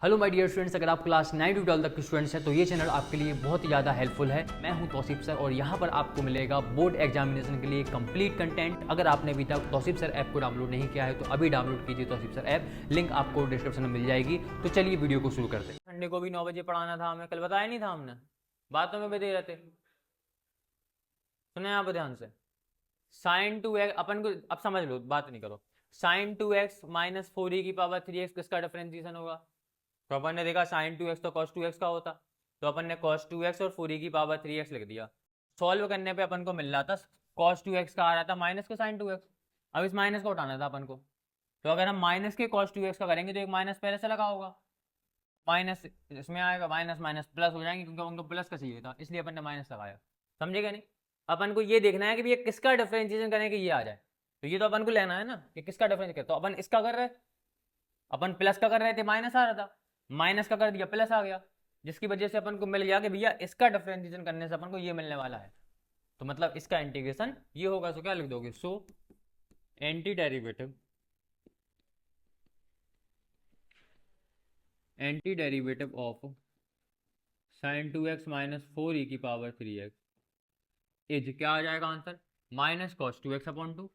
Hello my dear students, अगर आप class 9 to 12 तक के स्टूडेंट्स हैं तो ये चैनल आपके लिए बहुत ही ज़्यादा हेल्पफुल है। मैं हूं तौसीफ सर और यहाँ पर आपको मिलेगा बोर्ड एग्जामिनेशन के लिए कंप्लीट कंटेंट। अगर आपने अभी तक तौसीफ सर ऐप को डाउनलोड नहीं किया है तो अभी डाउनलोड कीजिए तौसीफ सर ऐप, लिंक आपको डिस्क्रिप्शन में मिल जाएगी। तो चलिए वीडियो को शुरू करते हैं। संडे को भी 9 बजे पढ़ाना था हमें, कल बताया नहीं था हमने, बातों में भी दे रहे थे। सुने आप ध्यान से, साइन टू एक्स अपन को अब समझ लो, बात नहीं करो। Sign to x minus 4e की पावर 3x किसका डिफरेंशिएशन होगा? तो अपन ने देखा साइन 2x तो cos 2x का होता, तो अपन ने cos 2x और 4e की पावर 3x लिख दिया। सॉल्व करने पे अपन को मिल रहा था cos 2x का आ रहा था माइनस के sin 2x। अब इस माइनस को उठाना था अपन को, तो अगर हम माइनस के cos 2x का करेंगे तो एक माइनस पहले से लगा होगा, माइनस इसमें आएगा, माइनस माइनस प्लस हो जाएंगे क्योंकि उनको प्लस का चाहिए था, इसलिए अपन ने माइनस लगाया। समझेगा नहीं? अपन को ये देखना है कि ये किसका डिफरेंशिएशन करें कि ये आ जाए, तो ये तो अपन को लेना है ना कि किसका डिफरेंशिएशन करे। तो अपन इसका कर रहे, अपन प्लस का कर रहे थे, माइनस आ रहा था, माइनस का कर दिया प्लस आ गया, जिसकी वजह से अपन को मिल गया कि भैया इसका डिफरेंशिएशन करने से अपन को ये मिलने वाला है। तो मतलब इसका इंटीग्रेशन ये होगा। सो क्या लिख दोगे? So anti derivative of sine 2x minus 4e की पावर 3x इज क्या आ जाएगा answer? Minus cos 2x upon 2,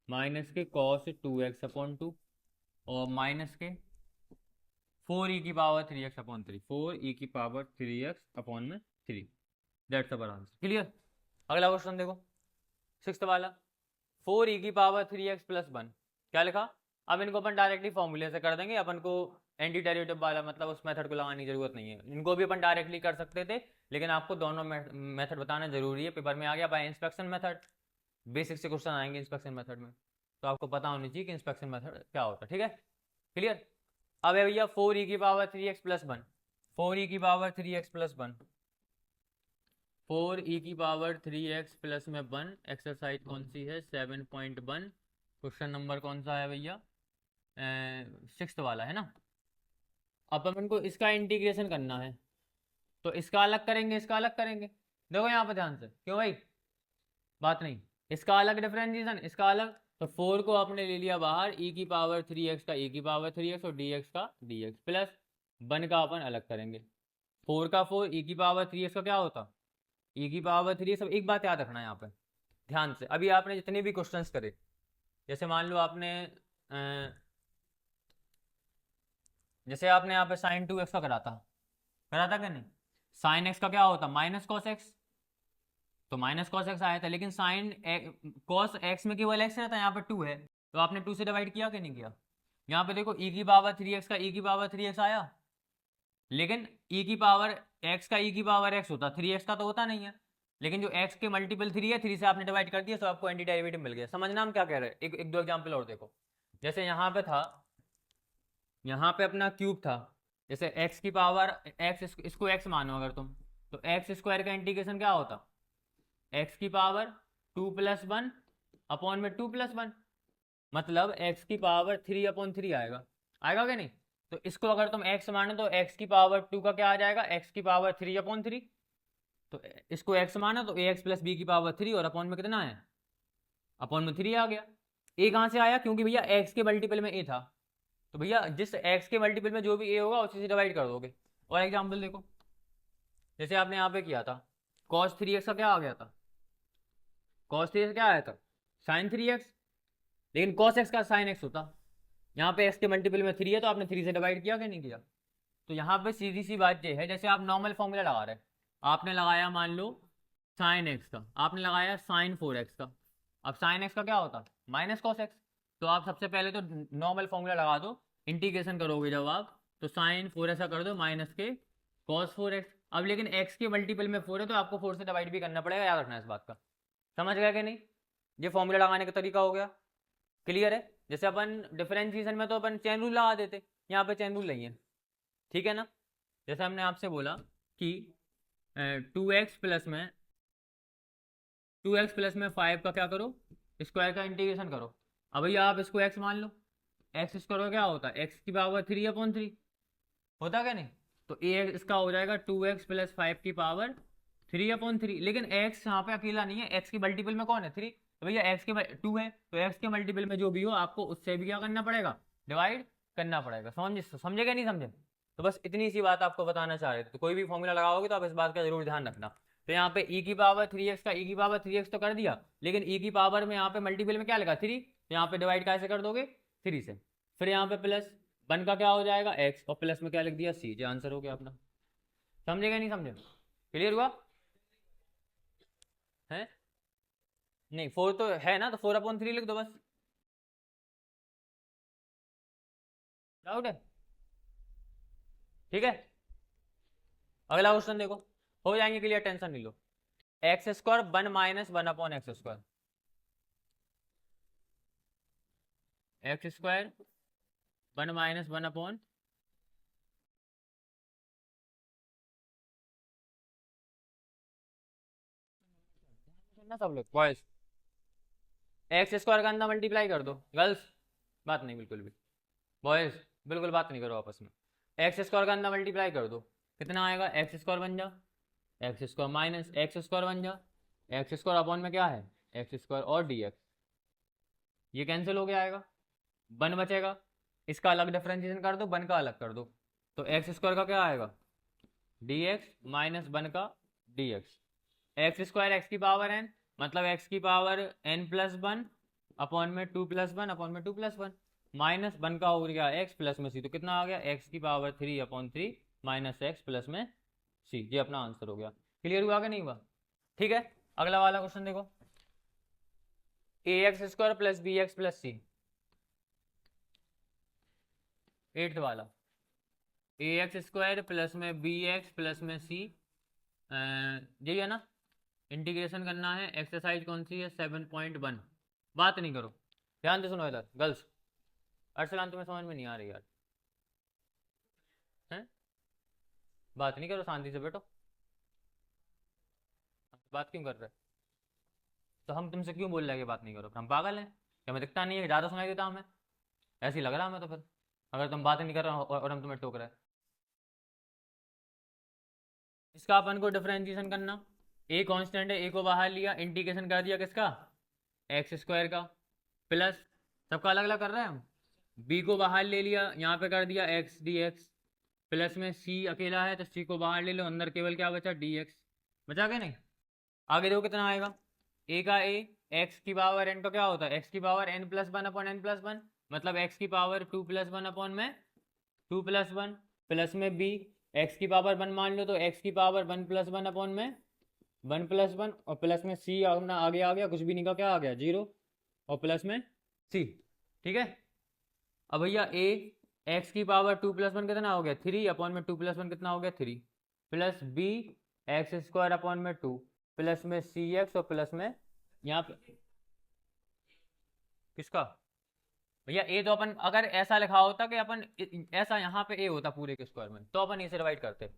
minus के कॉस 2x अपॉन 2 और माइनस के 4e की पावर 3x अपॉन 3, 4e की पावर 3x अपॉन में 3। That's our answer. क्लियर? अगला क्वेश्चन देखो, सिक्स्थ वाला, 4e की पावर 3x प्लस 1 क्या लिखा? अब इनको अपन डायरेक्टली फॉर्मूले से कर देंगे, अपन को एंटी डेरिवेटिव वाला मतलब उस मेथड को लगाने की जरूरत नहीं है। इनको भी अपन डायरेक्टली कर सकते थे, लेकिन आपको दोनों मेथड बताना जरूरी है। पेपर में आ गया बाय इंस्पेक्शन मेथड, बेसिक से क्वेश्चन आएंगे इंस्पेक्शन मेथड में, तो आपको पता होनी चाहिए कि इंस्पेक्शन मेथड क्या होता है। ठीक है, क्लियर? अब है भैया 4e की पावर 3x प्लस 1, 4e की पावर 3x प्लस 1, 4e की पावर 3x प्लस में 1। एक्सरसाइज कौन सी है? 7.1। क्वेश्चन नंबर कौन सा है भैया? सिक्स्थ वाला है ना। अब अपन को इसका इंटीग्रेशन करना है, तो इसका अलग करेंगे, इसका अलग करेंगे। देखो यहाँ पर ध्यान से, क्यों भाई? बात नहीं, इसका अलग डिफरेंशिएशन, इसका अलग। तो 4 को आपने ले लिया बाहर, e की पावर 3x का e की पावर 3x और dx का dx, प्लस 1 का अपन अलग करेंगे। 4 का 4, e की पावर 3x का क्या होता? e की पावर 3x। अब एक बात याद रखना यहाँ पे ध्यान से, अभी आपने जितने भी क्वेश्चंस करे, जैसे मान लो आपने जैसे आपने यहाँ पे साइन 2x का करा था क्या नहीं? साइन x का क्या होता? माइनस कॉस x, तो माइनस कॉस एक्स आया था, लेकिन साइन कॉस एक्स में केवल एक्स रहता है, यहाँ पर 2 है, तो आपने 2 से डिवाइड किया कि नहीं किया? यहाँ पे देखो e की पावर 3x का e की पावर 3x आया, लेकिन e की पावर x का e की पावर x होता, 3x का तो होता नहीं है, लेकिन जो x के मल्टीपल 3 है, 3 से आपने डिवाइड कर दिया, तो आपको एंटी डेरिवेटिव मिल गया। समझना हम क्या कह रहे हैं? एक दो एग्जाम्पल और देखो। जैसे यहाँ पे था, यहाँ पे अपना क्यूब था, जैसे x की पावर x, इसको x मानो अगर तुम, तो एक्स स्क्वायर का इंटीग्रेशन क्या होता? x की पावर 2 प्लस 1 अपॉन में 2 प्लस 1, मतलब x की पावर 3 अपॉन 3 आएगा, आएगा क्या नहीं? तो इसको अगर तुम x मानो तो x की पावर 2 का क्या आ जाएगा? x की पावर 3 अपॉन 3। तो इसको x मानो तो ax प्लस b की पावर 3 और अपॉन में कितना है? अपॉन में 3 आ गया। a कहाँ से आया? क्योंकि भैया x के मल्टीपल में a था, तो भैया जिस x के मल्टीपल में जो भी a होगा उसी से डिवाइड कर दोगे। और एग्जाम्पल देखो, जैसे आपने यहाँ पे किया था, cos 3x का क्या आ गया था? cos 3x क्या आया था? sin 3x, लेकिन cos x का sin x होता। यहाँ पे x के मल्टीपल में 3 है, तो आपने 3 से डिवाइड किया कि नहीं किया? तो यहाँ पे सीधी सी बात ये है, जैसे आप नॉर्मल फॉर्मूला लगा रहे हैं, आपने लगाया मान लो sin x का, आपने लगाया sin 4x का। अब sin x का क्या होता? Minus cos x। तो आप सबसे पहले तो नॉर्मल फॉर्मूला लगा दो, इंटीग्रेशन करोगे जब आप, तो sin 4x का कर दो माइनस के cos 4x। अब लेकिन x के मल्टीपल में 4 है, तो आपको 4 से डिवाइड भी करना पड़ेगा, याद रखना इस बात का। समझ गया कि नहीं? ये फॉर्मूला लगाने का तरीका हो गया, क्लियर है? जैसे अपन डिफरेंशिएशन में तो अपन चेन रूल लगा देते, यहाँ पे चेन रूल नहीं है, ठीक है ना? जैसे हमने आपसे बोला कि 2x प्लस में 5 का क्या करो? स्क्वायर का इंटीग्रेशन करो। अब भैया आप इसको x मान लो, एक्स स्क्वायर का क्या होता है? x की पावर 3 अपॉन 3 होता क्या नहीं? तो इसका हो जाएगा 2x प्लस 5 की पावर 3 अपॉन 3, लेकिन x यहाँ पे अकेला नहीं है, x की मल्टीपल में कौन है? 3। तो भैया x के 2 है, तो x के मल्टीपल में जो भी हो आपको उससे भी क्या करना पड़ेगा? डिवाइड करना पड़ेगा। समझे क्या नहीं समझे? तो बस इतनी सी बात आपको बताना चाह रहे थे। तो कोई भी फॉर्मूला लगाओगे तो आप इस बात का जरूर ध्यान रखना। तो यहाँ पे e की पावर 3x का e की पावर 3x तो कर दिया, लेकिन e की पावर में यहाँ पे मल्टीपल में क्या लगा 3, तो यहाँ पे डिवाइड कैसे कर दोगे 3 से। फिर यहाँ पे प्लस 1 का क्या हो जाएगा x, और प्लस में क्या लिख दिया c। जो आंसर हो गया अपना। समझेगा नहीं समझे? क्लियर हुआ है? नहीं 4 तो है ना, तो 4/3 लिख दो बस। डाउट है? ठीक है, अगला क्वेश्चन देखो, हो जाएंगे क्लियर, टेंशन नहीं लो। X square 1 minus 1/x², x square 1 minus 1 ना सब लोग बॉयज, एक्स स्क्वायर का अंदर मल्टीप्लाई कर दो। गर्ल्स बात नहीं बिल्कुल भी, बॉयज बिल्कुल बात नहीं करो आपस में। एक्स स्क्वायर का अंदर मल्टीप्लाई कर दो, कितना आएगा एक्स स्क्वायर बन जा x square minus x square बन जा एक्स स्क्वायर अपॉन में क्या है एक्स स्क्वायर और डी एक्स, ये कैंसिल हो गया आएगा, 1 बचेगा, इसका अलग डिफरेंशिएशन कर दो, 1 का अलग कर दो, तो एक्स स्क्वायर का क्या आएगा डी एक्स माइनस 1 का d x. X square x की पावर एन, मतलब एक्स की पावर n+1 अपॉन में 2+1 अपॉन में 2+1, माइनस 1 का हो गया एक्स प्लस में सी, तो कितना आ गया एक्स की पावर 3/3 माइनस एक्स प्लस में सी। ये अपना आंसर हो गया। क्लियर हुआ कि नहीं हुआ? ठीक है, अगला वाला क्वेश्चन देखो, a x square plus b x plus c, 8th वाला, ए एक्स स्क्वायर प्लस में बी एक्स प्लस में सी, यही है ना, इंटीग्रेशन करना है। एक्सरसाइज कौन सी है 7.1। बात नहीं करो, ध्यान से सुनो इधर गर्ल्स। अर्सलान तुम्हें समझ में नहीं आ रही यार, हैं? बात नहीं करो, शांति से बैठो। बात क्यों कर रहे? तो हम तुमसे क्यों बोल रहे हैं कि बात नहीं करो? हम पागल हैं क्या? हमें दिखता नहीं है? ज़्यादा सुनाई देता हमें? ऐसे ही लग रहा हमें तो फिर, अगर तुम बात नहीं कर रहे हो और हम तुम्हें टोक रहे हैं। इसका अपन को डिफरेंशिएशन करना, ए कांस्टेंट है, ए को बाहर लिया, इंटीग्रेशन कर दिया किसका एक्स स्क्वायर का, प्लस सबका अलग अलग कर रहे हैं हम, बी को बाहर ले लिया, यहाँ पे कर दिया एक्स डी एक्स, प्लस में सी अकेला है तो सी को बाहर ले लो, अंदर केवल क्या बचा डी एक्स, बचा के नहीं। आगे देखो कितना आएगा, ए का ए, एक्स की पावर एन का क्या होता है एक्स की पावर n+1/n+1, मतलब एक्स की पावर 2+1 अपॉन में 2+1, प्लस में बी एक्स की पावर 1 मान लो तो एक्स की पावर 1+1 अपॉन में 1+1, और प्लस में सी अपना आगे आ गया, कुछ भी नहीं का क्या आ गया 0, और प्लस में सी। ठीक है, अब भैया ए एक्स की पावर 2+1 कितना हो गया 3 अपॉन में 2+1 कितना हो गया 3, plus b x square upon में 2, प्लस में सी एक्स, और प्लस में यहाँ पे किसका भैया ए, तो अपन अगर ऐसा लिखा होता कि अपन ऐसा यहाँ पे ए होता पूरे के स्क्वायर में तो अपन इसे डिवाइड करते।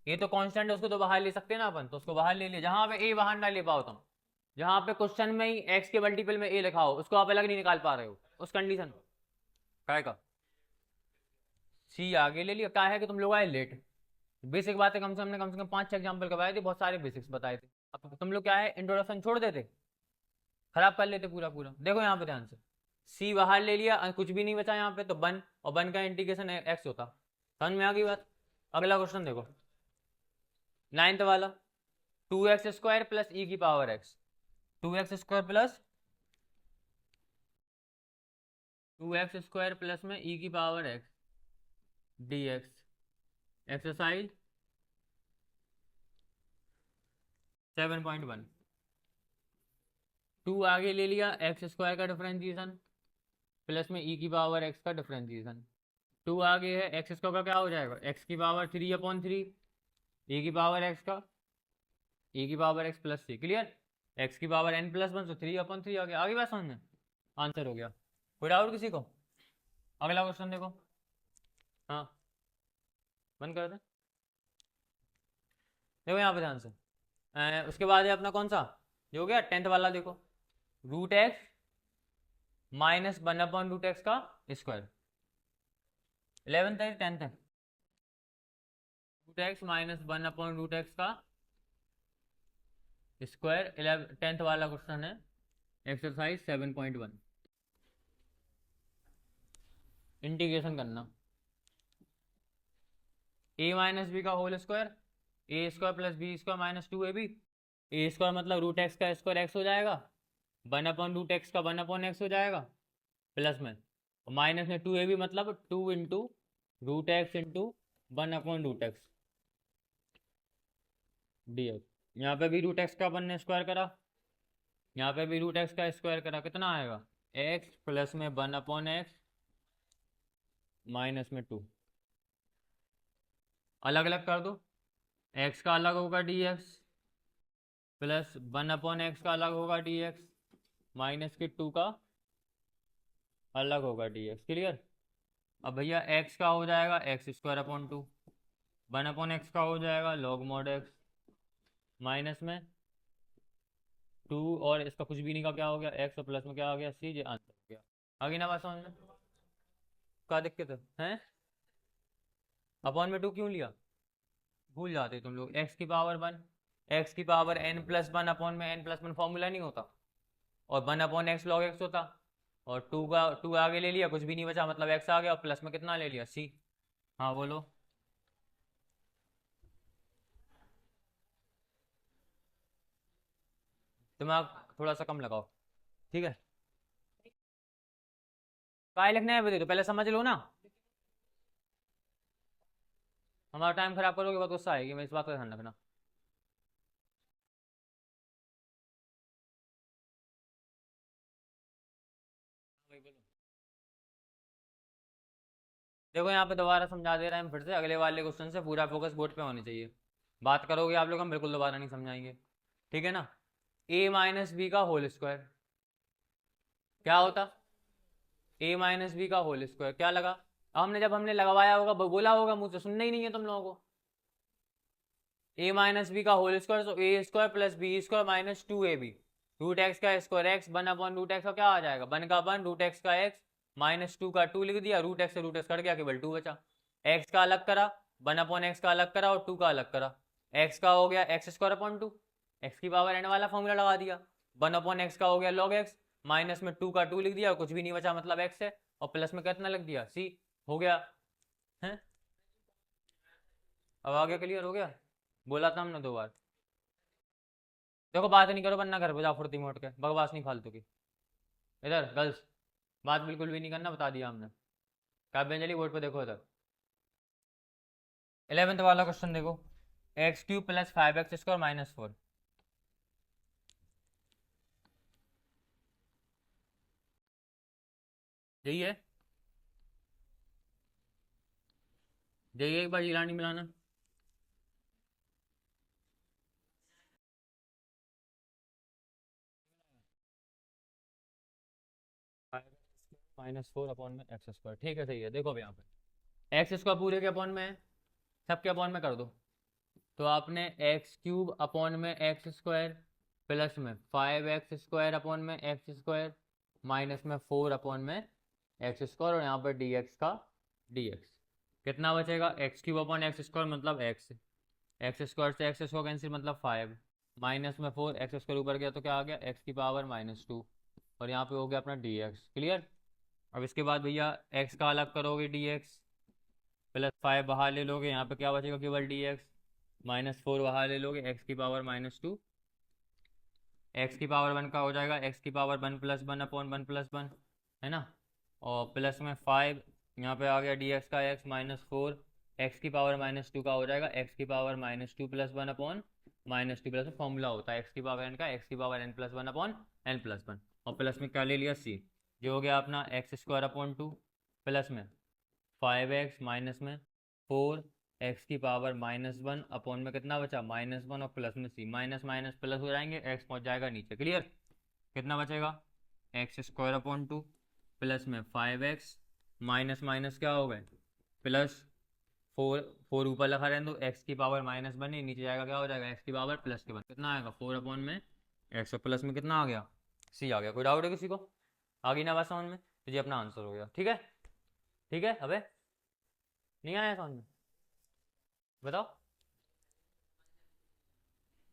ये तो कांस्टेंट है, उसको तो बाहर ले सकते हैं ना अपन, तो उसको बाहर ले लिया, जहां पे ए बाहर ना ले पाओ तुम, जहां पे क्वेश्चन में ही एक्स के मल्टीपल में ए लिखा हो उसको आप अलग नहीं निकाल पा रहे हो, उस कंडीशन क्या का सी आगे ले लिया। क्या है कि तुम लोग आए लेट, बेसिक बातें कम से कम 5-6 एग्जाम्पल करवाए थे, बहुत सारे बेसिक्स बताए थे, अब तुम लोग क्या है इंट्रोडक्शन छोड़ देते, खराब कर लेते पूरा पूरा। देखो यहाँ पे ध्यान से, सी बाहर ले लिया, कुछ भी नहीं बचा यहाँ पे, तो 1 और 1 का इंटीग्रेशन एक्स होता। समझ में आ गई बात? अगला क्वेश्चन देखो 9th वाला, 2x² प्लस ई की power x, 2x² plus 2x² plus में ई की power x D x, exercise 7.1। 2 आगे ले लिया, x² का डिफरेंशिएशन प्लस में ई की पावर एक्स का डिफरेंशिएशन, 2 आगे है, एक्स स्क्वायर का क्या हो जाएगा एक्स की पावर 3/3, ई की पावर एक्स का ई की पावर एक्स प्लस सी। क्लियर, एक्स की पावर n+1 तो 3/3 आ गया, आगे बात समझ में, आंसर हो गया। कोई डाउट किसी को? अगला क्वेश्चन देखो, हाँ बंद कर दे, देखो यहाँ पे ध्यान से, उसके बाद है अपना कौन सा जो हो गया 10th वाला, देखो √x माइनस 1/√x का स्क्वायर, 11th है 10th है, √x माइनस 1/√x का स्क्वायर, 10th वाला क्वेश्चन है, एक्सरसाइज 7.1, इंटीग्रेशन करना। ए माइनस बी का whole square, a square plus b square minus 2ab, a square मतलब रूट एक्स का स्क्वायर एक्स हो जाएगा, 1/√x का 1/x हो जाएगा, प्लस में और माइनस में 2ab मतलब 2 × √x इंटू 1/√x dx। यहाँ पे भी रूट एक्स का अपन ने स्क्वायर करा, यहाँ पे भी रूट एक्स का स्क्वायर करा, कितना आएगा x प्लस में 1/x माइनस में 2। अलग अलग कर दो, x का अलग होगा dx प्लस 1/x का अलग होगा dx माइनस के 2 का अलग होगा dx। क्लियर। अब भैया x का हो जाएगा x² 2, 1/x का हो जाएगा log mod x माइनस में 2 और इसका कुछ भी नहीं का क्या हो गया x और प्लस में क्या हो गया c, ये आंसर हो गया। आगे ना बात समझ में, क्या दिक्कत है? अपॉन में 2 क्यों लिया, भूल जाते तुम लोग। x की पावर 1, x की पावर n+1 अपॉन में n+1 फॉर्मूला नहीं होता, और 1/x log x होता, और 2 का 2 आगे ले लिया, कुछ भी नहीं बचा, मतलब x आ गया, और प्लस में कितना ले लिया c। हाँ बोलो। दिमाग थोड़ा सा कम लगाओ, ठीक है। काय लिखना है बता तो पहले समझ लो ना, हमारा टाइम खराब करोगे बहुत गुस्सा आएगी, मैं इस बात का ध्यान रखना। वही बोलो। देखो यहाँ पे दोबारा समझा दे रहे हैं, फिर से अगले वाले क्वेश्चन से पूरा फोकस बोर्ड पे होनी चाहिए। बात करोगे आप लोग, हम बिल्कुल दोबारा नहीं समझाएंगे, ठीक है ना। a माइनस बी का होल स्क्वायर क्या होता, a माइनस बी का होल स्क्वायर क्या लगा, हमने जब हमने लगवाया होगा बोला होगा, मुझसे सुनना ही नहीं है तुम लोगों को। a माइनस बी का होल स्क्वायर, तो a square plus b square minus 2ab, root x का स्क्वायर एक्स, 1/√x का क्या आ जाएगा 1 का 1, रूट एक्स का x माइनस 2 का 2 लिख दिया, रूट एक्स से रूट एक्स कट गया, केवल 2 बचा। x का अलग करा, 1/x का अलग करा और 2 का अलग करा, x का हो गया x² 2, x की पावर n वाला फॉर्मूला लगा दिया, 1/x का हो गया log x माइनस में 2 का 2 लिख दिया, कुछ भी नहीं बचा मतलब x है, और प्लस में कितना लग दिया c, हो गया है। अब आगे क्लियर हो गया, बोला था हमने 2 बार। देखो बात नहीं करो, वरना घर पे जाओ फुर्ती मोड़ के, बकवास नहीं फालतू की। इधर गर्ल्स, बात बिल्कुल भी नहीं करना, बता दिया हमने। काव्यांजलि बोर्ड पे देखो इधर, 11th वाला क्वेश्चन देखो, x³ + 5x² - 4, यही है, यही एक बार जीरानी मिलाना। -4/x², ठीक है, सही है। देखो अब यहाँ पे x² पूरे के अपॉन में है, सबके अपॉन में कर दो, तो आपने x³ प्लस में 5x² माइनस में 4/x², और यहाँ पर dx का dx कितना बचेगा, x³ मतलब x, x² से x² कैंसिल मतलब 5, माइनस में 4, x² ऊपर गया तो क्या आ गया x⁻², और यहाँ पे हो गया अपना dx। क्लियर। अब इसके बाद भैया x का अलग करोगे dx, प्लस 5 बाहर ले लोगे, यहाँ पे क्या बचेगा केवल dx, -4 बाहर ले लोगे, x⁻², x⁻1 का हो जाएगा x⁻1 + 1/1 + 1, है ना, और प्लस में 5, यहाँ पे आ गया dx का x -4, x⁻2 का हो जाएगा x⁻2 + 1/-2 प्लस में फॉर्मूला होता है x⁻n का x⁻n + 1/n+1, और प्लस में क्या ले लिया c, जो हो गया अपना x² 2 प्लस में 5x माइनस में 4 x⁻1 अपॉन में कितना बचा -1, और प्लस में c, माइनस माइनस प्लस हो जाएंगे, x पहुंच जाएगा नीचे। क्लियर। कितना बचेगा x² 2 प्लस में 5x माइनस माइनस क्या हो गए प्लस 4, 4 ऊपर लिखा रहने दो, x⁻1 ही नीचे जाएगा, क्या हो जाएगा x की पावर प्लस के बाद कितना आएगा 4/में x, और प्लस में कितना आ गया c आ गया। कोई डाउट है किसी को, आ गई ना बात समझ में, तो ये अपना आंसर हो गया। ठीक है, ठीक है। अबे नहीं आया समझ में, बताओ,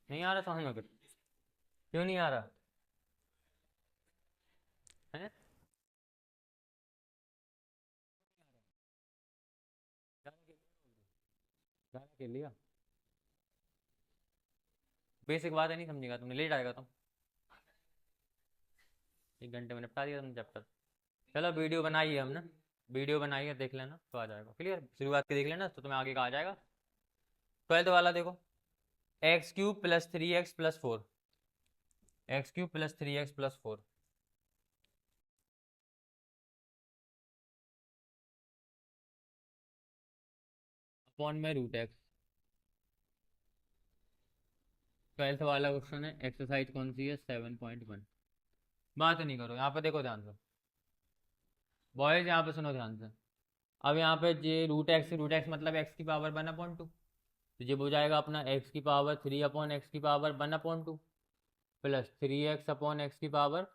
नहीं आ रहा समझ में कुछ, क्यों नहीं आ रहा है? ज़्यादा खेल लिया, बेसिक बात है नहीं समझेगा, तुमने लेट आएगा तुम। 1 घंटे में निपटा दिया तुमने चैप्टर। चलो वीडियो बनाई है हमने, वीडियो बनाई है, देख लेना तो आ जाएगा क्लियर। शुरुआत के देख लेना तो तुम्हें आगे का आ जाएगा। 12th वाला देखो, x³ + 3x + 4, x³ + 3x + 4 upon में √x। 12th वाला क्वेश्चन है, एक्सरसाइज कौन सी है, 7.1। बात नहीं करो, यहाँ पे देखो ध्यान से बॉयज, यहाँ पे सुनो ध्यान से। अब यहाँ पे ये √x मतलब x⁻1/2, तो ये हो जाएगा अपना x⁻3/(x⁻1/2) प्लस 3x/(x⁻)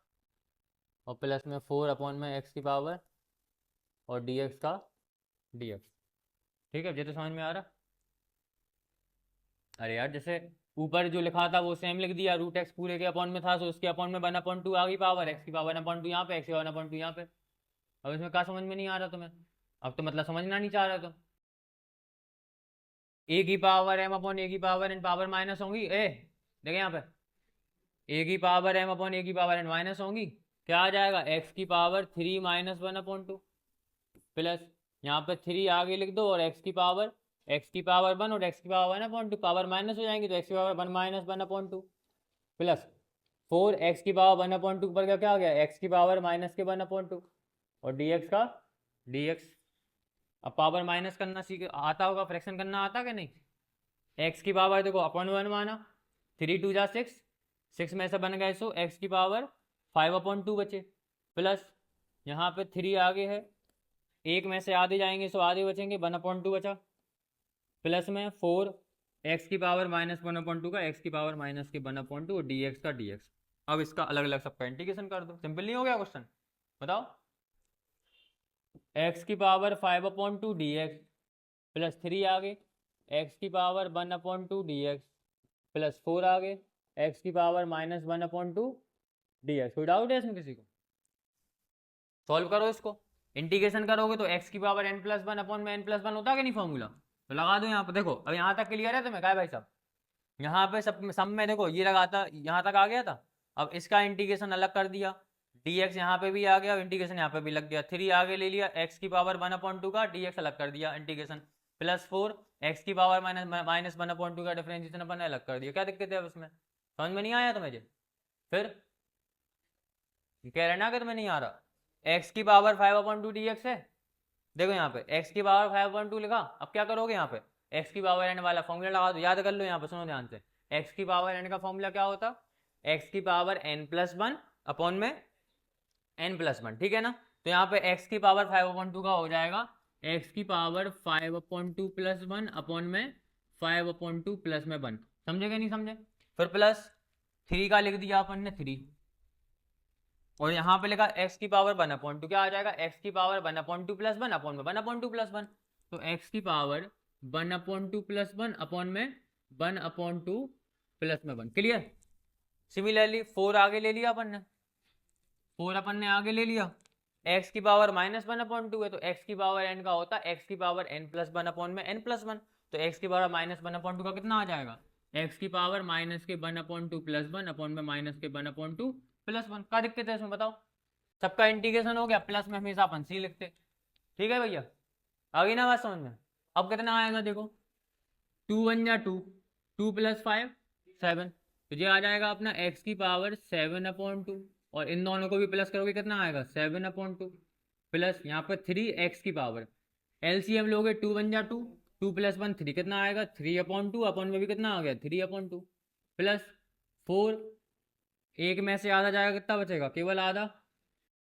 और प्लस में 4/(x⁻) और dx का dx। ठीक है, ये तो समझ में आ रहा। अरे यार जैसे ऊपर जो लिखा था वो सेम लिख दिया, √x पूरे के अपॉन में था तो उसके अपॉन में 1/2 आ गई पावर, x⁻1/2 यहाँ पे, x⁻1/2 यहाँ पे। अब इसमें क्या समझ में नहीं आ रहा तुम्हें? अब तो मतलब समझना नहीं चाह रहा तुम। a⁻m/a⁻n पावर माइनस होंगी, देखे यहाँ पे a⁻m/a⁻n माइनस होंगी, क्या आ जाएगा x⁻3 - 1/2 प्लस यहाँ पे 3 आगे लिख दो और x⁻1 और x⁻1/2 पावर माइनस हो जाएंगी तो x⁻1 - 1/2 प्लस 4 x⁻1/2 पर क्या आ गया x⁻−1/2 और dx का dx। अब पावर माइनस करना सीख आता होगा, फ्रैक्शन करना आता कि नहीं। x की पावर देखो अपॉन 1 माना, 3 2 जा 6, 6 में से बन गए सो x की पावर 5/2 बचे, प्लस यहाँ पे 3 आगे है, एक में से आधे जाएंगे सो आधे बचेंगे, 1/2 बचा, प्लस में 4 x⁻−1/2 का x⁻−1/2 और dx का dx। अब इसका अलग अलग सबका इंटीग्रेशन कर दो, सिंपल नहीं हो गया क्वेश्चन? बताओ, x⁻5/2 dx प्लस 3 आगे x⁻1/2 dx प्लस 4 आगे x⁻−1/2 dx। कोई डाउट है इसमें किसी को? सॉल्व करो इसको, इंटीग्रेशन करोगे तो x⁻n+1/n+1 होता कि नहीं फॉर्मूला, तो लगा दो यहाँ पे। देखो अब यहाँ तक क्लियर है तुम्हें क्या भाई साहब? यहाँ पे सब में देखो ये लगाता, यहाँ तक आ गया था। अब इसका इंटीग्रेशन अलग कर दिया, dx यहाँ पे भी आ गया, इंटीग्रेशन यहाँ पे भी लग गया, 3 आगे ले लिया x⁻1/2 का, dx अलग कर दिया इंटीग्रेशन, प्लस 4 x⁻−1/2 का डिफरेंशिएशन अपन अलग कर दिया। क्या दिक्कत है अब इसमें? समझ में नहीं आया तुम्हें? फिर कह रहे ना कि तुम्हें नहीं आ रहा। x⁻5/2 dx है, देखो यहाँ पे x⁻5/2 लिखा। अब क्या करोगे यहाँ पे x⁻n वाला फॉर्मूला लगा दो, याद कर लो। यहाँ पे सुनो ध्यान से, x⁻n का फॉर्मूला क्या होता? x⁻n+1 अपॉन में n+1, ठीक है ना। तो यहाँ पे x⁻5/2 का हो जाएगा x⁻5/2 + 1 अपॉन में 5/2 प्लस में 1। समझे कि नहीं समझे? फिर प्लस 3 का लिख दिया अपन ने 3, और यहाँ पे लिखा x⁻1/2, क्या आ जाएगा x⁻1/2 + 1 अपॉन में 1/2 + 1। तो x⁻1/2 + 1 अपॉन में 1/2 प्लस में 1। क्लियर? सिमिलरली 4 आगे ले लिया अपन ने, 4 अपन ने आगे ले लिया, x⁻−1/2 है तो x⁻n का होता x⁻n+1 अपॉन में n+1। तो x⁻−1/2 का कितना आ जाएगा x⁻−1/2 + 1 अपॉन में -1/2 + 1। क्या दिक्कत है इसमें बताओ? सबका इंटीग्रेशन हो गया, प्लस में हमेशा अपन सी लिखते। ठीक है भैया, आ गई ना बात समझ में? अब कितना आएगा देखो, 2 1 जा 2, 2 + 5 7, तो ये आ जाएगा अपना x⁻7/2, और इन दोनों को भी प्लस करोगे कितना आएगा 7/2 प्लस यहाँ पर 3 x⁻। एलसीएम लोगे 2 1 जा 2, 2 + 1 3, कितना आएगा 3/2, अपॉन में भी कितना आ गया 3/2 प्लस 4, एक में से आधा जाएगा, कितना बचेगा केवल आधा।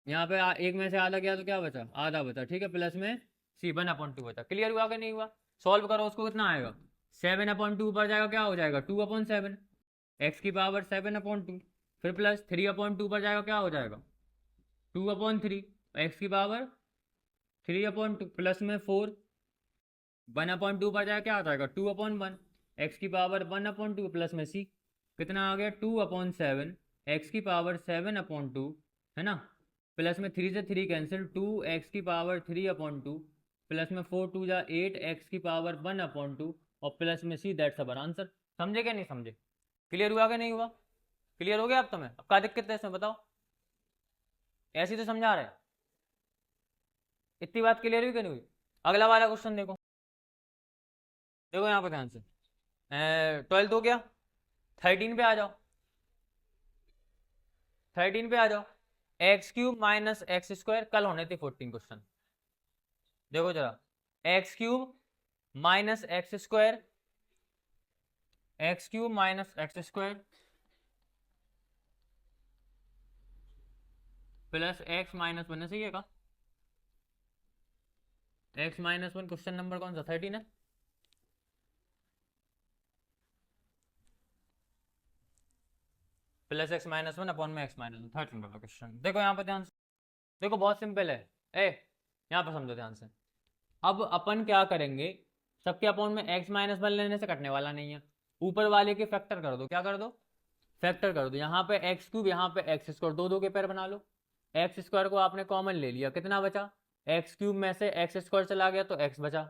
यहाँ पे एक में से आधा गया तो क्या बचा, आधा बचा, ठीक है। प्लस में c1/2 बचा। क्लियर हुआ कि नहीं हुआ? सॉल्व करो उसको, कितना आएगा 7/2 ऊपर जाएगा, क्या हो जाएगा 2/7, x⁻7/2, फिर प्लस 3/2 पर जाएगा, क्या हो जाएगा 2/3, x⁻3/2 प्लस में 4, 1/2 पर जाएगा, क्या आ जाएगा 2/1, x⁻1/2 प्लस में c, कितना आ गया 2/7, x⁻7/2 है ना, प्लस में 3 से 3 कैंसिल, 2 x⁻3/2 प्लस में 4 2 जा 8 x⁻1/2 और प्लस में सी, दैट्स अवर आंसर। समझे क्या नहीं समझे? क्लियर हुआ क्या नहीं हुआ? क्लियर हो गया अब तुम्हें? अब क्या दिक्कत है इसमें बताओ? ऐसी तो समझा रहे, इतनी बात क्लियर हुई कि नहीं हुई? अगला वाला क्वेश्चन देखो, देखो यहाँ पे ध्यान से। 12 हो गया, 13 पे आ जाओ, 13 पे आ जाओ। X cube minus x square, कल होने थे 14 क्वेश्चन। देखो जरा, x cube minus x square, x cube minus x square plus x minus one, सही है का? X minus one, question number कौन सा? 13 है। Plus x minus one upon में एक्स माइनस वन, 13 वाला क्वेश्चन। देखो यहाँ पे ध्यान से, देखो बहुत सिंपल है। ए यहाँ पे समझो ध्यान से। अब अपन क्या करेंगे, सबके अपॉन में एक्स माइनस वन लेने से कटने वाला नहीं है, ऊपर वाले के फैक्टर कर दो। क्या कर दो? फैक्टर कर दो। यहाँ पे एक्स क्यूब, यहाँ पे एक्स स्क्वायर, दो दो के पैर बना लो। एक्स स्क्वायर को आपने कॉमन ले लिया, कितना बचा? एक्स क्यूब में से एक्स स्क्वायर चला गया तो एक्स बचा,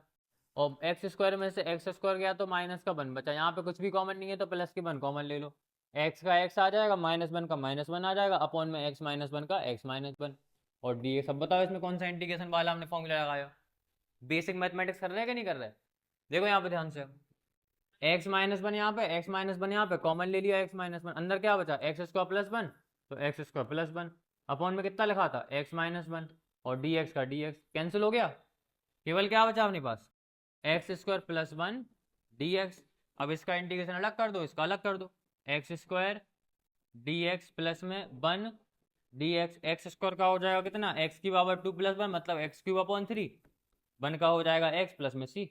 और एक्स स्क्वायर में से एक्स स्क्वायर गया तो माइनस का वन बचा। यहाँ पे कुछ भी कॉमन नहीं है तो प्लस के वन कॉमन ले लो। एक्स का एक्स आ जाएगा, माइनस वन का माइनस वन आ जाएगा, अपॉन में एक्स माइनस वन का एक्स माइनस वन। और डी ये सब बताओ इसमें कौन सा इंटीग्रेशन वाला हमने फॉर्मूला लगाया? बेसिक मैथमेटिक्स कर रहे हैं कि नहीं कर रहे? देखो यहाँ पे ध्यान से, एक्स माइनस वन यहाँ पे, एक्स माइनस वन यहाँ पे, कॉमन ले लिया एक्स माइनस वन, अंदर क्या बचा? एक्स स्क्वायर प्लस वन, तो x square plus one, upon में कितना लिखा था? एक्स माइनस वन, और डी एक्स का डी एक्स कैंसिल हो गया, केवल क्या बचा अपने पास? X square plus one d x. अब इसका इंटीग्रेशन अलग कर दो, इसका अलग कर दो। X square d x plus में one d x, x square का हो जाएगा कितना? एक्स की पावर टू प्लस वन, मतलब x cube upon three, one का हो जाएगा एक्स प्लस में सी,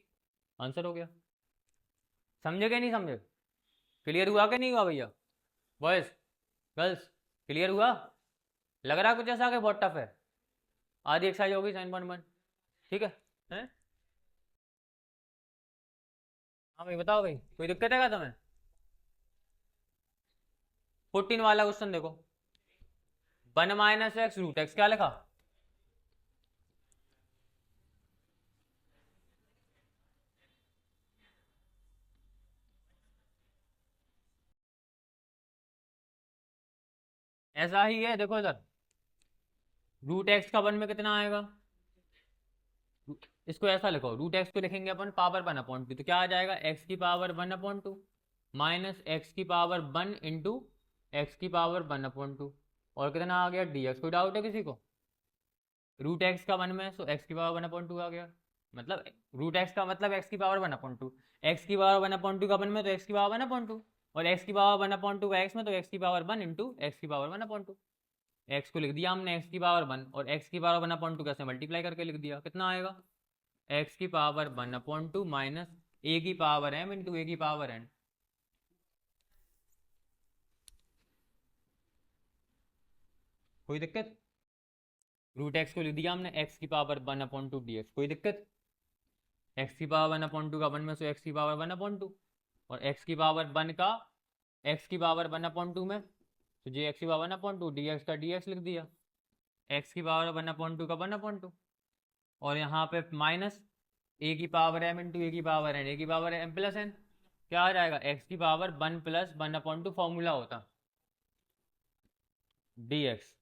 आंसर हो गया। समझे क्या नहीं समझे? क्लियर हुआ क्या नहीं हुआ भैया? बॉयज गर्ल्स, क्लियर हुआ? लग रहा है कुछ ऐसा कि बहुत टफ है? आधी एक्सरसाइज होगी 7.1, ठीक है? हैं? हाँ भाई बताओ भाई, कोई दिक्कत है क्या तुम्हें? 14 वाला क्वेश्चन देखो, one minus x root x, क्या लिखा? ऐसा ही है, देखो इधर, रूट एक्स का वन में कितना आएगा? इसको ऐसा लिखो, रूट एक्स को लिखेंगे अपन पावर वन अपॉइंट टू, तो क्या आ जाएगा? एक्स की power one upon two minus x की पावर वन इंटू एक्स की पावर वन अपॉइंट टू, और कितना आ गया? D x. कोई डाउट है किसी को? रूट एक्स का वन में, सो एक्स की पावर वन अपॉइंट टू आ गया, मतलब रूट एक्स का मतलब एक्स की power one upon to, x की पावर वन अपॉइंट टू का वन में तो एक्स की पावर वन अपॉइंट टू, और एक्स की पावर वन अपॉइंट टू का एक्स में तो एक्स की पावर वन इंटू एक्स की power one upon to. X को लिख दिया हमने एक्स की पावर वन, और एक्स की पावर वन अपॉइंट टू कैसे मल्टीप्लाई करके लिख दिया, कितना आएगा? एक्स की power one upon two minus a की पावर एम इंटू ए की पावर एन। कोई दिक्कत? रूट एक्स को लिख दिया हमने एक्स की power one upon to D x, कोई दिक्कत? एक्स की पावर वन अपॉइंट टू का वन में सो एक्स की पावर वन अपॉइंट टू, और एक्स की पावर वन का एक्स की पावर वन अपॉइंट टू में, तो जे एक्स की power one upon to, D x का डी एक्स लिख दिया, एक्स की पावर वन अपॉइंट टू का वन अपॉइंट टू, और यहाँ पे माइनस ए की पावर एम इंटू ए की पावर एन, ए की पावर एम प्लस एन, क्या आ जाएगा? एक्स की power one plus one upon two, formula होता डी एक्स,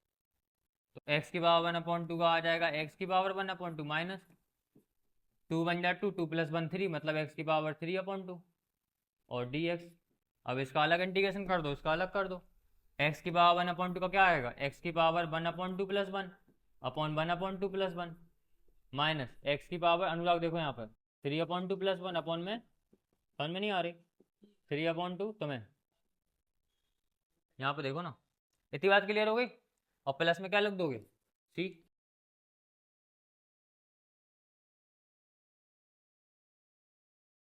तो एक्स की पावर वन अपॉइंट टू का आ जाएगा एक्स की power one upon two minus two बन जाए two, two plus one three, मतलब एक्स की पावर थ्री अपॉइंट टू, और डी एक्स। अब इसका अलग इंटीग्रेशन कर दो, इसका अलग कर दो। एक्स की पावर वन अपॉइंट टू का क्या आएगा? एक्स की power one upon to plus one upon one upon to plus one, minus x की पावर, अनुराग देखो यहाँ पर, three upon to plus one upon में, समझ में नहीं आ रही? थ्री अपॉइंट टू तुम्हें यहाँ पे देखो ना, इतनी बात क्लियर हो गई? और प्लस में क्या लिख दोगे? सी।